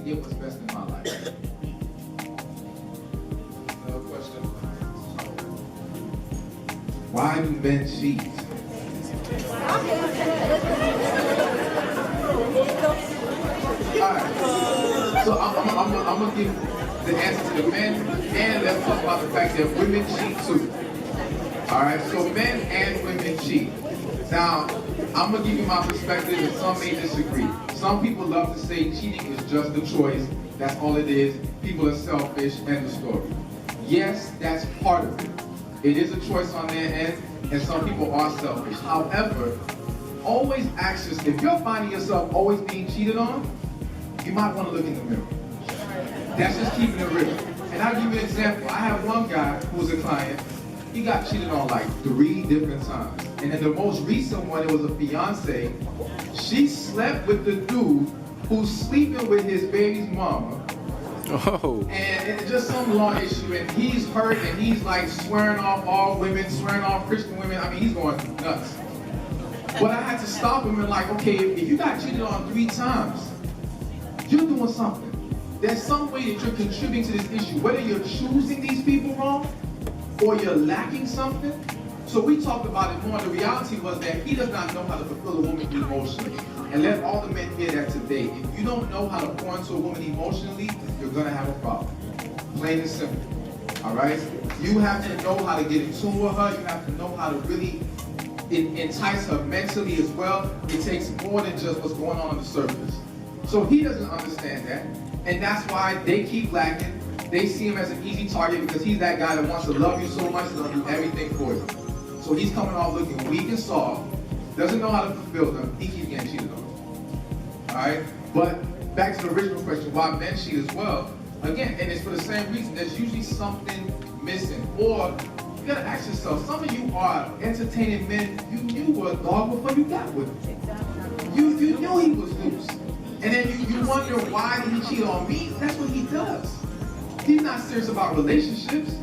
get what's best in my life. Another question. Why do men cheat? Alright, so I'm going to give the answer to the men, and let's talk about the fact that women cheat too. Alright, so men and women cheat. Now, I'm going to give you my perspective, and some may disagree. Some people love to say cheating is just a choice. That's all it is. People are selfish, end of story. Yes, that's part of it. It is a choice on their end, and some people are selfish. However, always ask yourself, if you're finding yourself always being cheated on, you might want to look in the mirror. That's just keeping it real. And I'll give you an example. I have one guy who was a client. He got cheated on like 3 different times. And then the most recent one, it was a fiance. She slept with the dude who's sleeping with his baby's mama. Oh. And it's just some law issue, and he's hurt, and he's like swearing off all women, swearing off Christian women. I mean, he's going nuts. But I had to stop him and like, okay, if you got cheated on 3 times, you're doing something. There's some way that you're contributing to this issue, whether you're choosing these people wrong or you're lacking something. So we talked about it more. The reality was that he does not know how to fulfill a woman emotionally. And let all the men hear that today. If you don't know how to pour into a woman emotionally, you're gonna have a problem. Plain and simple. All right? You have to know how to get in tune with her. You have to know how to really entice her mentally as well. It takes more than just what's going on the surface. So he doesn't understand that. And that's why they keep lacking. They see him as an easy target because he's that guy that wants to love you so much, he's gonna do everything for you. So he's coming off looking weak and soft, doesn't know how to fulfill them, he keeps getting cheated on. Alright? But back to the original question, why men cheat as well. Again, and it's for the same reason, there's usually something missing. Or you gotta ask yourself, some of you are entertaining men you were a dog before you got with him. You knew he was loose. And then you wonder, why did he cheat on me? That's what he does. He's not serious about relationships.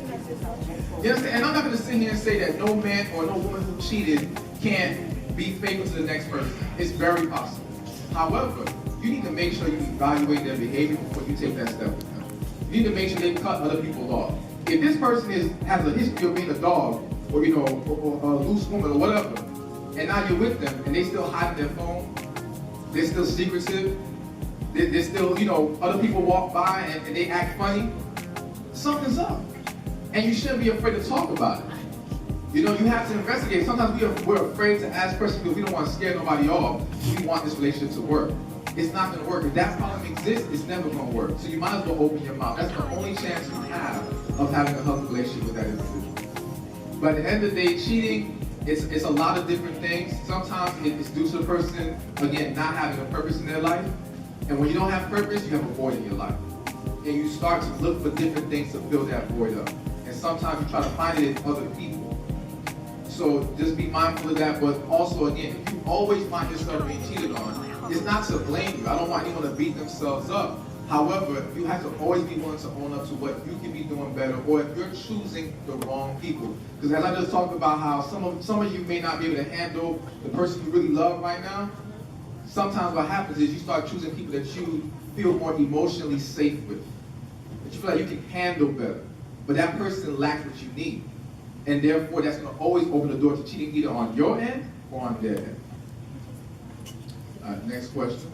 You understand? And I'm not going to sit here and say that no man or no woman who cheated can't be faithful to the next person. It's very possible. However, you need to make sure you evaluate their behavior before you take that step with them. You need to make sure they cut other people off. If this person has a history of being a dog, or or a loose woman or whatever, and now you're with them and they still hide their phone, they're still secretive, they're still, other people walk by and they act funny, something's up. And you shouldn't be afraid to talk about it. You have to investigate. Sometimes we're afraid to ask questions because we don't want to scare nobody off. We want this relationship to work. It's not going to work. If that problem exists, it's never going to work. So you might as well open your mouth. That's the only chance you have of having a healthy relationship with that individual. But at the end of the day, cheating, it's a lot of different things. Sometimes it's due to the person, again, not having a purpose in their life. And when you don't have purpose, you have a void in your life. And you start to look for different things to fill that void up. And sometimes you try to find it in other people. So just be mindful of that. But also, again, if you always find yourself being cheated on, it's not to blame you. I don't want anyone to beat themselves up. However, you have to always be willing to own up to what you can be doing better, or if you're choosing the wrong people. Because as I just talked about how some of you may not be able to handle the person you really love right now, sometimes what happens is you start choosing people that you feel more emotionally safe with, that you feel like you can handle better. But that person lacks what you need. And therefore, that's going to always open the door to cheating either on your end or on their end. All right, next question.